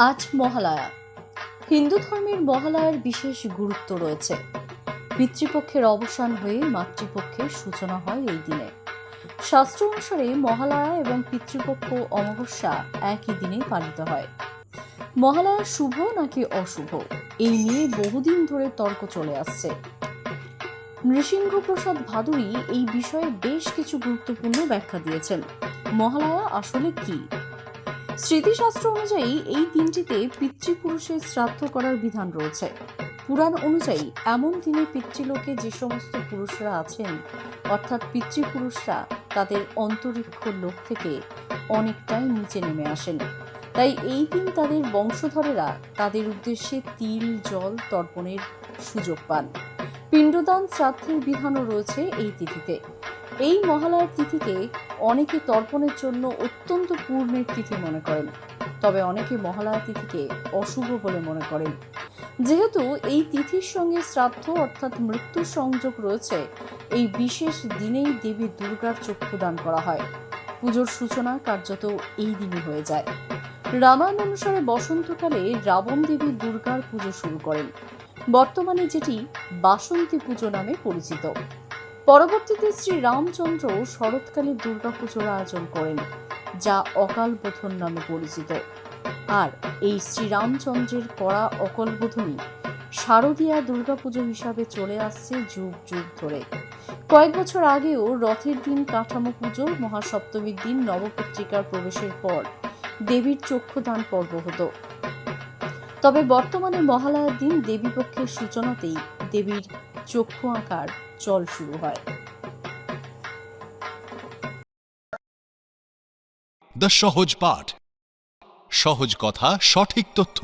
আজ মহালয়া। হিন্দু ধর্মের মহালয়ার বিশেষ গুরুত্ব রয়েছে। পিতৃপক্ষের অবসান হয়ে মাতৃপক্ষের সূচনা হয় এই দিনে। শাস্ত্র অনুসারে মহালয়া এবং পিতৃপক্ষ অমাবস্যা একই দিনে পালিত হয়। মহালয়া শুভ নাকি অশুভ, এই নিয়ে বহুদিন ধরে তর্ক চলে আসছে। নৃসিংহপ্রসাদ ভাদুড়ী এই বিষয়ে বেশ কিছু গুরুত্বপূর্ণ ব্যাখ্যা দিয়েছেন। মহালয়া আসলে কি? স্মৃতিশাস্ত্র অনুযায়ী এই দিনটিতে পিতৃপুরুষের শ্রাদ্ধ করার বিধান রয়েছে। পুরাণ অনুযায়ী এমন দিনে পিতৃলোকে যে সমস্ত পুরুষরা আছেন, অর্থাৎ পিতৃপুরুষরা, তাদের অন্তরিক্ষ লোক থেকে অনেকটাই নিচে নেমে আসেন। তাই এই দিন তাদের বংশধরেরা তাদের উদ্দেশ্যে তিল জল তর্পণের সুযোগ পান। পিণ্ডদান শ্রাদ্ধের বিধানও রয়েছে এই তিথিতে। এই মহালয়ার তিথিকে অনেকে তর্পণের জন্য অত্যন্ত পূর্ণের তিথি মনে করেন, তবে অনেকে মহালয়া তিথিকে অশুভ বলে মনে করেন। যেহেতু এই তিথির সঙ্গে শ্রাদ্ধ অর্থাৎ মৃত্যুর সংযোগ রয়েছে, এই বিশেষ দিনেই দেবী দুর্গার চক্ষুদান করা হয়। পুজোর সূচনা কার্যত এই দিনই হয়ে যায়। রামায়ণ অনুসারে বসন্তকালে রাবণ দেবী দুর্গার পুজো শুরু করেন, বর্তমানে যেটি বাসন্তী পুজো নামে পরিচিত। পরবর্তীতে শ্রী রামচন্দ্র শরৎকালে দুর্গাপুজোর আয়োজন করেন, যা অকাল বোধন নামে পরিচিত। আর এই শ্রীরামচন্দ্রের করা অকাল বোধনই শারদীয়া দুর্গাপুজো হিসাবে চলে আসছে যুগ যুগ ধরে। কয়েক বছর আগেও রথের দিন কাঠামো পুজো, মহাসপ্তমীর দিন নবপত্রিকার প্রবেশের পর দেবীর চক্ষুদান পর্ব হতো। তবে বর্তমানে মহালয়ার দিন দেবীপক্ষের সূচনাতেই দেবীর চক্ষু আঁকার চল শুরু হয়। দ্য সহজ পাঠ, সহজ কথা, সঠিক তথ্য।